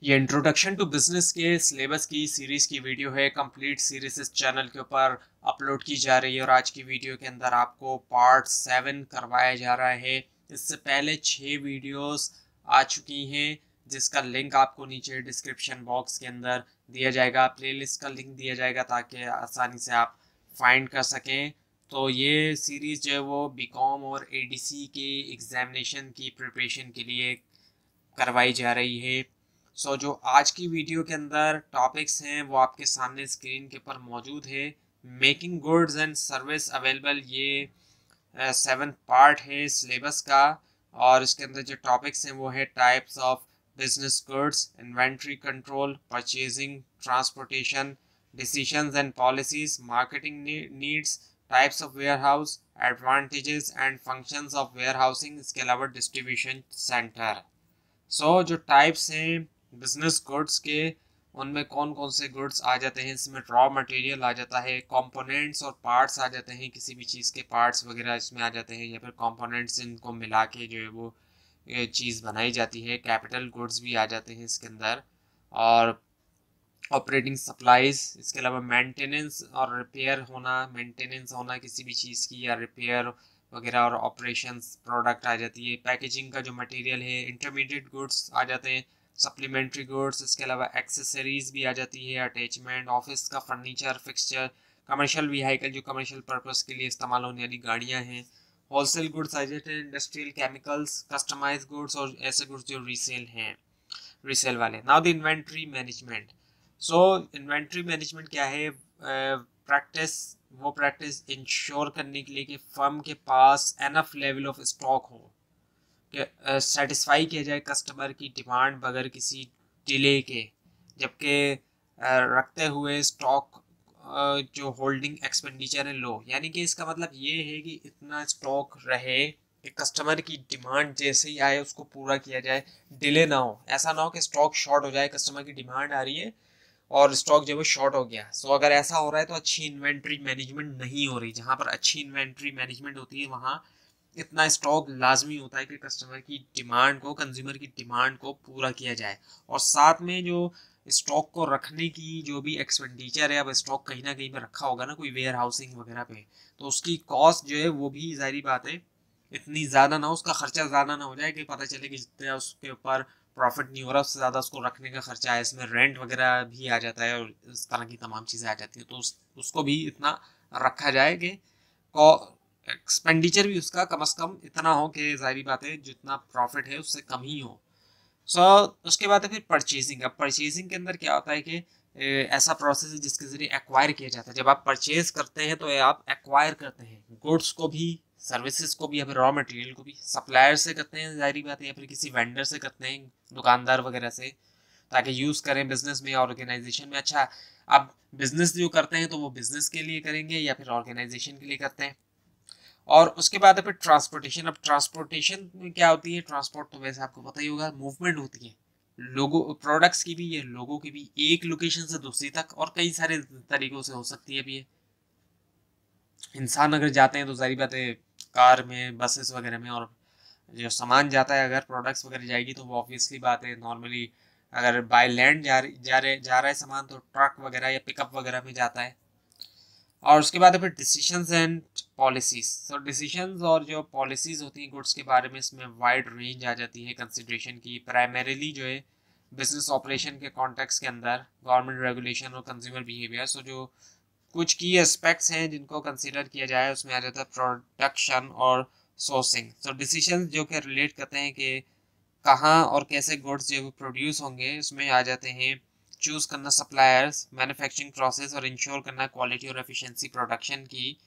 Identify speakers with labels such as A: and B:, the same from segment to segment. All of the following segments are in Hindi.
A: ये इंट्रोडक्शन टू बिजनेस के सिलेबस की सीरीज की वीडियो है। कंप्लीट सीरीज इस चैनल के ऊपर अपलोड की जा रही है और आज की वीडियो के अंदर आपको पार्ट 7 करवाया जा रहा है। इससे पहले 6 वीडियोस आ चुकी हैं जिसका लिंक आपको नीचे डिस्क्रिप्शन बॉक्स के अंदर दिया जाएगा, प्लेलिस्ट का लिंक दिया जाएगा ताकि आसानी से आप फाइंड कर सकें। तो ये सीरीज जो है वो बीकॉम और एडीसी के एग्जामिनेशन की प्रिपरेशन के लिए करवाई जा रही है। जो आज की वीडियो के अंदर टॉपिक्स हैं वो आपके सामने स्क्रीन के ऊपर मौजूद है। Making goods and service available, ये 7th पार्ट है सिलेबस का। और इसके अंदर जो टॉपिक्स हैं वो है types of business goods, inventory control, purchasing, transportation, decisions and policies, marketing needs, types of warehouse, advantages and functions of warehousing, इसके अलावा डिस्ट्रीब्यूशन सेंटर। जो टाइप्स हैं बिजनेस गुड्स के, उनमें कौन कौन से गुड्स आ जाते हैं। इसमें रॉ मटेरियल आ जाता है, कंपोनेंट्स और पार्ट्स आ जाते हैं, किसी भी चीज़ के पार्ट्स वगैरह इसमें आ जाते हैं, या फिर कंपोनेंट्स इनको मिला के जो है वो चीज़ बनाई जाती है। कैपिटल गुड्स भी आ जाते हैं इसके अंदर, और ऑपरेटिंग सप्लाईज, इसके अलावा मेंटेनेंस और रिपेयर होना, मेंटेनेंस होना किसी भी चीज़ की या रिपेयर वगैरह, और ऑपरेशंस प्रोडक्ट आ जाती है। पैकेजिंग का जो मटेरियल है, इंटरमीडिएट गुड्स आ जाते हैं, सप्लीमेंट्री गुड्स, इसके अलावा एक्सेसरीज भी आ जाती है, अटैचमेंट, ऑफिस का फर्नीचर, फिक्सचर, कमर्शियल व्हीकल जो कमर्शियल पर्पस के लिए इस्तेमाल होने वाली गाड़ियाँ हैं, होलसेल गुड्स आ जाते हैं, इंडस्ट्रियल केमिकल्स, कस्टमाइज गुड्स और ऐसे गुड्स जो रीसेल हैं, रीसेल वाले। Now the inventory management. Inventory management क्या है? प्रैक्टिस, वो प्रैक्टिस इंश्योर करने के लिए कि फर्म के पास एनफ लेवल ऑफ स्टॉक हो, कि सेटिस्फाई किया जाए कस्टमर की डिमांड बगैर किसी डिले के, जबकि रखते हुए स्टॉक जो होल्डिंग एक्सपेंडिचर है लो। यानी कि इसका मतलब ये है कि इतना स्टॉक रहे कि कस्टमर की डिमांड जैसे ही आए उसको पूरा किया जाए, डिले ना हो। ऐसा ना हो कि स्टॉक शॉर्ट हो जाए, कस्टमर की डिमांड आ रही है और स्टॉक जो है वो शॉर्ट हो गया। अगर ऐसा हो रहा है तो अच्छी इन्वेंट्री मैनेजमेंट नहीं हो रही। जहां पर अच्छी इन्वेंट्री मैनेजमेंट होती है वहां इतना स्टॉक लाजमी होता है कि कस्टमर की डिमांड को, कंज्यूमर की डिमांड को पूरा किया जाए। और साथ में जो स्टॉक को रखने की जो भी एक्सपेंडिचर है, अब स्टॉक कहीं ना कहीं पे रखा होगा ना कोई वेयर हाउसिंग वगैरह पे, तो उसकी कॉस्ट जो है वो भी जाहिर बात है इतनी ज़्यादा ना, उसका खर्चा ज़्यादा ना हो जाए कि पता चले कि जितना उसके ऊपर प्रॉफिट नहीं हो रहा उससे ज़्यादा उसको रखने का खर्चा है। इसमें रेंट वगैरह भी आ जाता है और इस तरह की तमाम चीज़ें आ जाती हैं, तो उसको भी इतना रखा जाए कि एक्सपेंडिचर भी उसका कम से कम इतना हो कि जाहिर बात है जितना प्रॉफिट है उससे कम ही हो। सो उसके बाद है फिर परचेजिंग। अब परचेजिंग के अंदर क्या होता है कि ऐसा प्रोसेस है जिसके जरिए एक्वायर किया जाता है। जब आप परचेज करते हैं तो आप एक्वायर करते हैं गुड्स को भी, सर्विसेज को भी, या फिर रॉ मटेरियल को भी। सप्लायर से करते हैं जाहिर बात है, या फिर किसी वेंडर से करते हैं, दुकानदार वगैरह से, ताकि यूज़ करें बिजनेस में, ऑर्गेनाइजेशन में। अच्छा, अब बिजनेस जो करते हैं तो वो बिजनेस के लिए करेंगे या फिर ऑर्गेनाइजेशन के लिए करते हैं। और उसके बाद है फिर ट्रांसपोर्टेशन। अब ट्रांसपोर्टेशन में क्या होती है? ट्रांसपोर्ट तो वैसे आपको पता ही होगा, मूवमेंट होती है लोगों, प्रोडक्ट्स की भी, ये लोगों की भी, एक लोकेशन से दूसरी तक, और कई सारे तरीकों से हो सकती है भी ये। इंसान अगर जाते हैं तो जाहिर बात है कार में, बसेस वगैरह में, और जो सामान जाता है, अगर प्रोडक्ट्स वगैरह जाएगी तो वो ऑब्वियसली बात है नॉर्मली अगर बाय लैंड जा रहा है सामान तो ट्रक वगैरह या पिकअप वगैरह में जाता है। और उसके बाद है फिर डिसीशंस एंड पॉलिसीज। डिसीशंस और जो पॉलिसीज होती हैं गुड्स के बारे में, इसमें वाइड रेंज आ जाती है कंसिड्रेशन की। प्राइमरीली जो है बिजनेस ऑपरेशन के कॉन्टेक्स्ट के अंदर गवर्नमेंट रेगुलेशन और कंज्यूमर बिहेवियर। जो कुछ की एस्पेक्ट्स हैं जिनको कंसिडर किया जाए, उसमें आ जाता है प्रोडक्शन और सोर्सिंग। डिसीजंस जो कि रिलेट करते हैं कि कहाँ और कैसे गुड्स जो प्रोड्यूस होंगे, उसमें आ जाते हैं चूज करना सप्लायर्स, मैन्युफैक्चरिंग प्रोसेस, और इंश्योर करना क्वालिटी और एफिशिएंसी प्रोडक्शन की।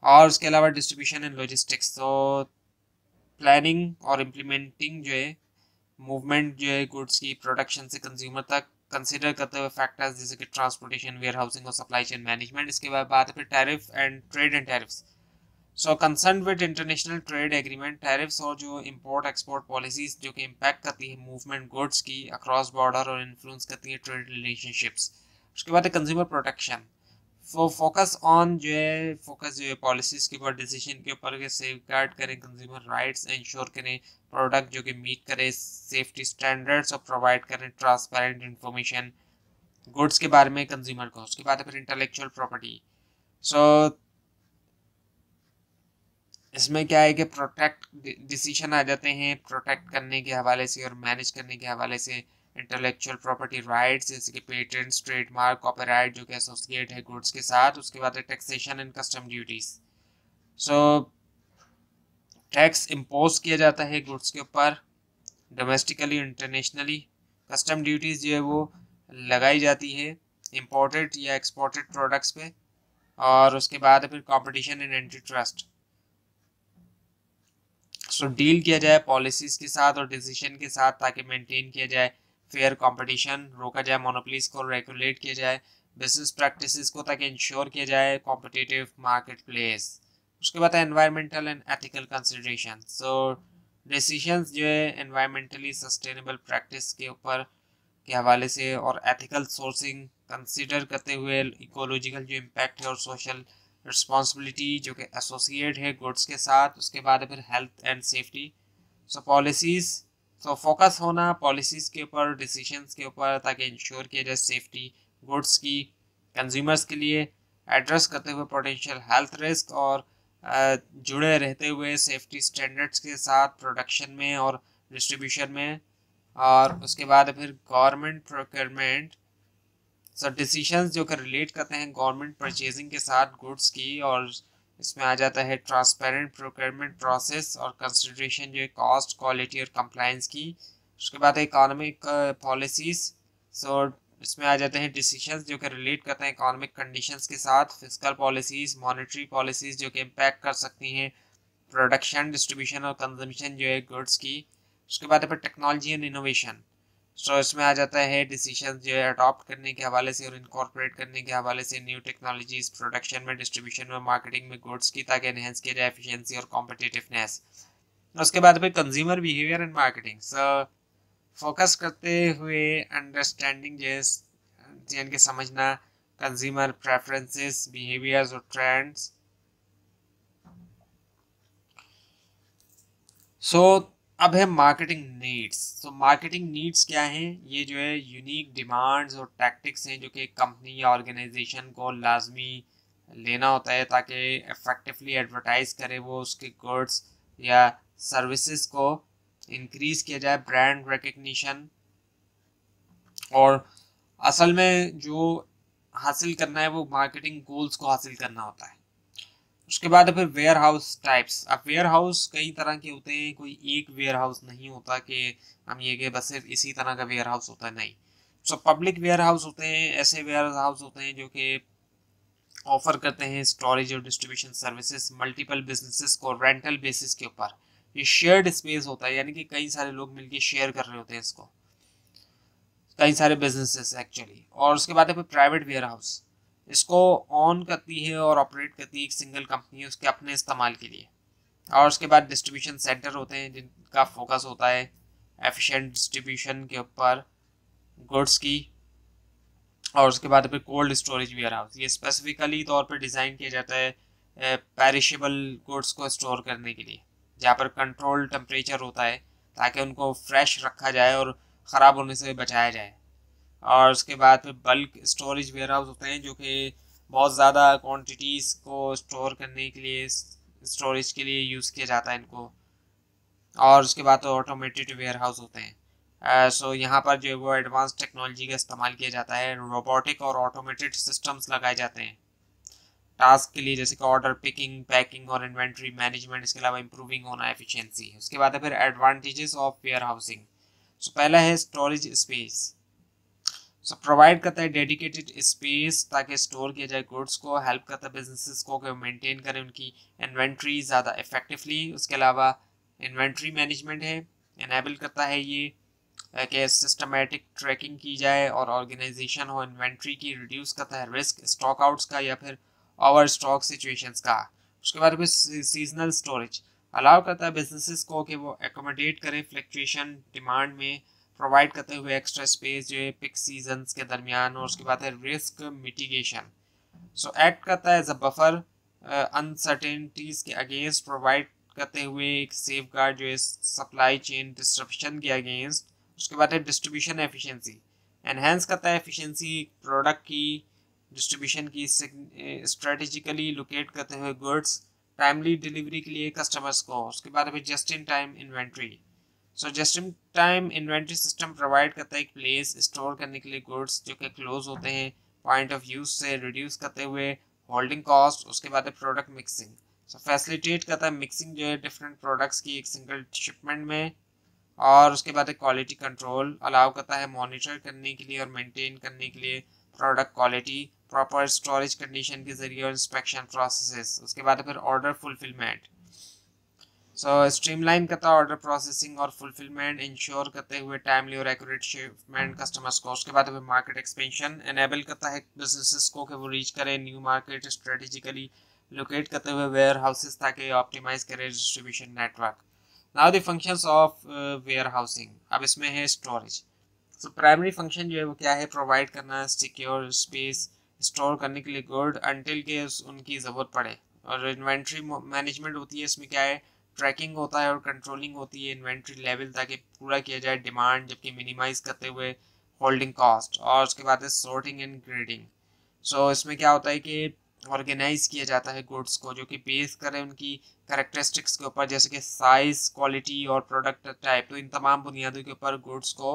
A: और उसके अलावा डिस्ट्रीब्यूशन एंड लॉजिस्टिक्स। प्लानिंग और इम्प्लीमेंटिंग जो है, मूवमेंट जो है गुड्स की प्रोडक्शन से कंज्यूमर तक, कंसिडर करते हुए फैक्टर्स जैसे कि ट्रांसपोर्टेशन, वेयर हाउसिंग और सप्लाई चेन मैनेजमेंट। इसके बाद बात है फिर tariff and trade and tariffs. Concern with international trade agreement, tariffs और जो इंपोर्ट एक्सपोर्ट पॉलिसीज जो कि इम्पैक्ट करती है मूवमेंट गुड्स की अक्रॉस बॉर्डर और इन्फ्लुएंस करती है ट्रेड रिलेशनशिप्स। उसके बाद है कंज्यूमर प्रोटेक्शन, फोकस ऑन जो है पॉलिसीज के ऊपर, डिसीजन के ऊपर, के सेफगार्ड करें कंज्यूमर राइट्स, इंश्योर करें प्रोडक्ट जो कि मीट करे सेफ्टी स्टैंडर्ड्स और प्रोवाइड करें ट्रांसपेरेंट इंफॉर्मेशन गुड्स के बारे में कंज्यूमर को। उसके बाद फिर इंटेलेक्चुअल प्रॉपर्टी। सो इसमें क्या है कि प्रोटेक्ट डिसीजन आ जाते हैं प्रोटेक्ट करने के हवाले से और मैनेज करने के हवाले से इंटेलेक्चुअल प्रॉपर्टी राइट्स, जैसे कि पेटेंट्स, ट्रेडमार्क, कॉपीराइट जो कि एसोसिएट है गुड्स के साथ। उसके बाद taxation and custom duties. So tax impose किया जाता है गुड्स के ऊपर डोमेस्टिकली इंटरनेशनली। कस्टम ड्यूटीज जो है वो लगाई जाती है इम्पोर्टेड या एक्सपोर्टेड प्रोडक्ट्स पे। और उसके बाद फिर competition and anti trust. So deal किया जाए पॉलिसीज के साथ और डिसीजन के साथ ताकि मेंटेन किया जाए फेयर कंपटीशन, रोका जाए मोनोपोलीज को, रेगुलेट किया जाए बिजनेस प्रैक्टिसेस को ताकि इंश्योर किया जाए कॉम्पिटिटिव मार्केट प्लेस। उसके बाद है environmental and ethical consideration. So decisions जो है एनवायरमेंटली सस्टेनेबल प्रैक्टिस के ऊपर के हवाले से और एथिकल सोर्सिंग कंसिडर करते हुए इकोलॉजिकल जो इम्पैक्ट है और सोशल रिस्पॉन्सिबिलिटी जो कि एसोसिएट है गुड्स के साथ। उसके बाद फिर health and safety. So policies, so focus होना पॉलिसीज के ऊपर, डिसीजंस के ऊपर ताकि इंश्योर किया जाए सेफ्टी गुड्स की कंज्यूमर्स के लिए, एड्रेस करते हुए पोटेंशियल हेल्थ रिस्क और जुड़े रहते हुए सेफ्टी स्टैंडर्ड्स के साथ प्रोडक्शन में और डिस्ट्रीब्यूशन में। और उसके बाद फिर गवर्नमेंट प्रोक्योरमेंट। सो डिसीजंस जो कि रिलेट करते हैं गवर्नमेंट परचेजिंग के साथ गुड्स की, और इसमें आ जाता है ट्रांसपेरेंट प्रोक्योरमेंट प्रोसेस और कंसिडरेशन जो है कॉस्ट, क्वालिटी और कंप्लायंस की। उसके बाद इकोनॉमिक पॉलिसीज। सो इसमें आ जाते हैं डिसीजंस जो कि रिलेट करते हैं इकोनॉमिक कंडीशंस के साथ, फिस्कल पॉलिसीज, मॉनेटरी पॉलिसीज जो कि इम्पैक्ट कर सकती हैं प्रोडक्शन, डिस्ट्रीब्यूशन और कंजम्पशन जो है गुड्स की। उसके बाद फिर टेक्नोलॉजी एंड इनोवेशन। सो इसमें आ जाता है डिसीजन जो है अडॉप्ट करने के हवाले से और इनकॉर्पोरेट करने के हवाले से न्यू टेक्नोलॉजीज प्रोडक्शन में, डिस्ट्रीब्यूशन में, मार्केटिंग में गुड्स की ताकि एनहेंस किया जाए एफिशिएंसी और कॉम्पिटिटिवनेस। उसके बाद फिर consumer behaviour and marketing. So focus करते हुए अंडरस्टैंडिंग यानी कि समझना कंज्यूमर प्रेफरेंसेस, बिहेवियर्स और ट्रेंड्स। सो अब है मार्केटिंग नीड्स। तो मार्केटिंग नीड्स क्या हैं? ये जो है यूनिक डिमांड्स और टैक्टिक्स हैं जो कि कंपनी या ऑर्गेनाइजेशन को लाजमी लेना होता है ताकि इफेक्टिवली एडवर्टाइज करे वो उसके गुड्स या सर्विसेज को, इंक्रीज किया जाए ब्रांड रिकग्निशन। और असल में जो हासिल करना है वो मार्केटिंग गोल्स को हासिल करना होता है। उसके बाद फिर वेयर हाउस टाइप्स। अब वेयर हाउस कई तरह के होते हैं, कोई एक वेयर हाउस नहीं होता कि हम ये कि बस सिर्फ इसी तरह का वेयर हाउस होता है, नहीं। सो पब्लिक वेयर हाउस होते हैं, ऐसे वेयर हाउस होते हैं जो कि ऑफर करते हैं स्टोरेज और डिस्ट्रीब्यूशन सर्विसेज मल्टीपल बिजनेसेस को रेंटल बेसिस के ऊपर। ये शेयर्ड स्पेस होता है, यानी कि कई सारे लोग मिलकर शेयर कर रहे होते हैं इसको, कई सारे बिजनेसेस एक्चुअली। और उसके बाद है फिर प्राइवेट वेयर हाउस। इसको ऑन करती है और ऑपरेट करती है एक सिंगल कंपनी उसके अपने इस्तेमाल के लिए। और उसके बाद डिस्ट्रीब्यूशन सेंटर होते हैं जिनका फोकस होता है एफिशिएंट डिस्ट्रीब्यूशन के ऊपर गुड्स की। और उसके बाद फिर कोल्ड स्टोरेज वेयर हाउस, ये स्पेसिफिकली तौर पर डिज़ाइन किया जाता है पेरिशेबल गुड्स को स्टोर करने के लिए, जहाँ पर कंट्रोल टेम्परेचर होता है ताकि उनको फ्रेश रखा जाए और ख़राब होने से बचाया जाए। और उसके बाद फिर बल्क स्टोरेज वेयर हाउस होते हैं जो कि बहुत ज़्यादा क्वांटिटीज़ को स्टोर करने के लिए, स्टोरेज के लिए यूज़ किया जाता है इनको। और उसके बाद तो ऑटोमेटेड वेयर हाउस होते हैं। सो यहाँ पर जो है वो एडवांस टेक्नोलॉजी का इस्तेमाल किया जाता है, रोबोटिक और ऑटोमेटेड सिस्टम्स लगाए जाते हैं टास्क के लिए, जैसे कि ऑर्डर पिकिंग, पैकिंग और इन्वेंट्री मैनेजमेंट। इसके अलावा इंप्रूविंग होना एफिशिएंसी। उसके बाद है फिर एडवांटेजेस ऑफ वेयर हाउसिंग। सो पहला है स्टोरेज स्पेस। सो प्रोवाइड करता है डेडिकेटेड स्पेस ताकि स्टोर किया जाए गुड्स को, हेल्प करता है बिजनेसेस को कि मेंटेन करें उनकी इन्वेंट्री ज़्यादा इफेक्टिवली। उसके अलावा इन्वेंट्री मैनेजमेंट है, इनेबल करता है ये कि सिस्टमेटिक ट्रैकिंग की जाए और ऑर्गेनाइजेशन हो इन्वेंट्री की, रिड्यूस करता है रिस्क स्टॉक आउट्स का या फिर ओवर स्टॉक सिचुएशंस का। उसके बाद फिर सीजनल स्टोरेज अलाउ करता है बिजनेसेस को कि वो एकोमोडेट करें फ्लक्चुएशन डिमांड में, प्रोवाइड करते हुए एक्स्ट्रा स्पेस जो है पिक सीजन्स के दरमियान। और उसके बाद है रिस्क मिटिगेशन। सो एक्ट करता है एज अ बफर अनसर्टेनिटीज के अगेंस्ट, प्रोवाइड करते हुए एक सेफ गार्ड जो है सप्लाई चेन डिस्ट्रप्शन के अगेंस्ट। उसके बाद है डिस्ट्रीब्यूशन एफिशिएंसी, एनहेंस करता है एफिशिएंसी प्रोडक्ट की डिस्ट्रीब्यूशन की, स्ट्रेटेजिकली लोकेट करते हुए गुड्स टाइमली डिलीवरी के लिए कस्टमर्स को। उसके बाद है just in time inventory. So just in time inventory system provide करता है एक प्लेस स्टोर करने के लिए गुड्स जो कि क्लोज होते हैं पॉइंट ऑफ यूज से, रिड्यूस करते हुए होल्डिंग कॉस्ट। उसके बाद है प्रोडक्ट मिक्सिंग, सो फैसिलिटेट करता है मिक्सिंग जो है डिफरेंट प्रोडक्ट्स की एक सिंगल शिपमेंट में। और उसके बाद क्वालिटी कंट्रोल अलाउ करता है मॉनिटर करने के लिए और मेंटेन करने के लिए product quality proper storage condition के जरिए और इंस्पेक्शन प्रोसेसेस। उसके बाद फिर ऑर्डर फुलफिलमेंट, सो स्ट्रीमलाइन करता है ऑर्डर प्रोसेसिंग और फुलफिलमेंट इंश्योर करते हुए टाइमली और एक्यूरेट शिपमेंट कस्टमर्स को। उसके बाद फिर मार्केट एक्सपेंशन एनेबल करता है बिजनेसेस को कि वो रीच करें न्यू मार्केट, स्ट्रेटेजिकली लोकेट करते हुए वेयर हाउसेस ताकि ऑप्टिमाइज करें distribution network. Now the functions of warehousing, अब इसमें है स्टोरेज। सो प्राइमरी फंक्शन जो है वो क्या है, प्रोवाइड करना सिक्योर स्पेस स्टोर करने के लिए गुड अनटिल के उनकी ज़रूरत पड़े। और इन्वेंट्री मैनेजमेंट होती है, इसमें क्या है ट्रैकिंग होता है और कंट्रोलिंग होती है इन्वेंट्री लेवल ताकि पूरा किया जाए डिमांड, जबकि मिनिमाइज करते हुए होल्डिंग कॉस्ट। और उसके बाद है सॉर्टिंग एंड ग्रेडिंग। सो इसमें क्या होता है कि ऑर्गेनाइज किया जाता है गुड्स को जो कि बेस करें उनकी कैरेक्टरिस्टिक्स के ऊपर, जैसे कि साइज, क्वालिटी और प्रोडक्ट टाइप। तो इन तमाम बुनियादों के ऊपर गुड्स को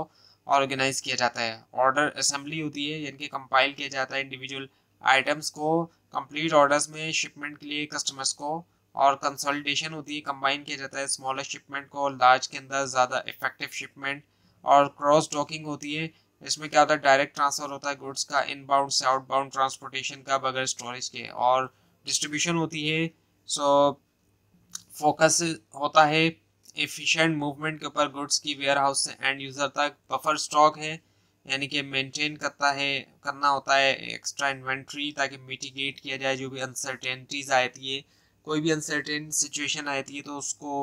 A: ऑर्गेनाइज किया जाता है। ऑर्डर असेंबली होती है यानी कि कंपाइल किया जाता है इंडिविजुअल आइटम्स को कंप्लीट ऑर्डर्स में शिपमेंट के लिए कस्टमर्स को। और कंसोलिडेशन होती है, कंबाइन किया जाता है स्मॉलर शिपमेंट को लार्ज के अंदर ज़्यादा इफेक्टिव शिपमेंट। और क्रॉस डॉकिंग होती है, इसमें क्या होता है डायरेक्ट ट्रांसफर होता है गुड्स का इनबाउंड से आउटबाउंड ट्रांसपोर्टेशन का बगैर स्टोरेज के। और डिस्ट्रीब्यूशन होती है, सो फोकस होता है एफिशिएंट मूवमेंट के ऊपर गुड्स की वेयर हाउस से एंड यूज़र तक। बफर स्टॉक है यानी कि मेंटेन करना होता है एक्स्ट्रा इन्वेंट्री ताकि मिटिगेट किया जाए जो भी अनसर्टेनिटीज आती है, कोई भी अनसर्टेन सिचुएशन आती है तो उसको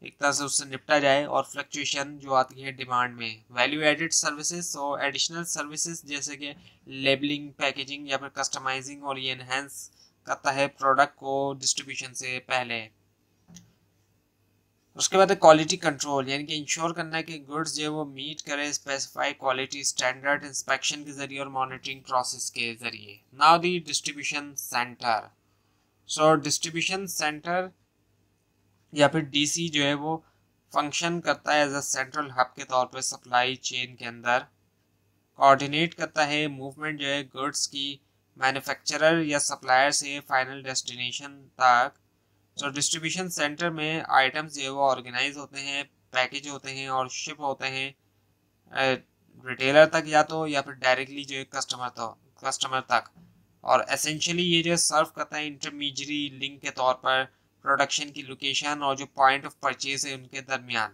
A: एक तरह से उससे निपटा जाए। और फ्लक्चुएशन जो आती है डिमांड में। वैल्यू एडेड सर्विसेज और एडिशनल सर्विसेज जैसे कि लेबलिंग, पैकेजिंग या फिर कस्टमाइजिंग, और ये एनहेंस करता है प्रोडक्ट को डिस्ट्रीब्यूशन से पहले। उसके बाद क्वालिटी कंट्रोल यानी कि इंश्योर करना है कि गुड्स जो है वो मीट करे स्पेसिफाई क्वालिटी स्टैंडर्ड इंस्पेक्शन के जरिए और मॉनिटरिंग प्रोसेस के जरिए। Now the distribution centre, so distribution centre या फिर डीसी जो है वो फंक्शन करता है एज अ सेंट्रल हब के तौर पे सप्लाई चेन के अंदर। कोऑर्डिनेट करता है मूवमेंट जो है गुड्स की मैन्युफैक्चरर या सप्लायर से फाइनल डेस्टिनेशन तक। तो डिस्ट्रीब्यूशन सेंटर में आइटम्स जो है वो ऑर्गेनाइज होते हैं, पैकेज होते हैं और शिप होते हैं रिटेलर तक या फिर डायरेक्टली जो है कस्टमर तक। और एसेंशियली ये जो सर्व करता है इंटरमीडियरी लिंक के तौर पर प्रोडक्शन की लोकेशन और जो पॉइंट ऑफ परचेज है उनके दरमियान।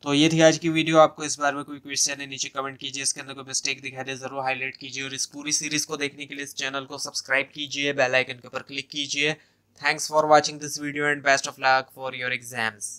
A: तो ये थी आज की वीडियो। आपको इस बारे में कोई क्वेश्चन है नीचे कमेंट कीजिए, इसके अंदर कोई मिस्टेक दिखाई दे जरूर हाईलाइट कीजिए। और इस पूरी सीरीज को देखने के लिए इस चैनल को सब्सक्राइब कीजिए, बेल आइकन के ऊपर क्लिक कीजिए। Thanks for watching this video and best of luck for your exams.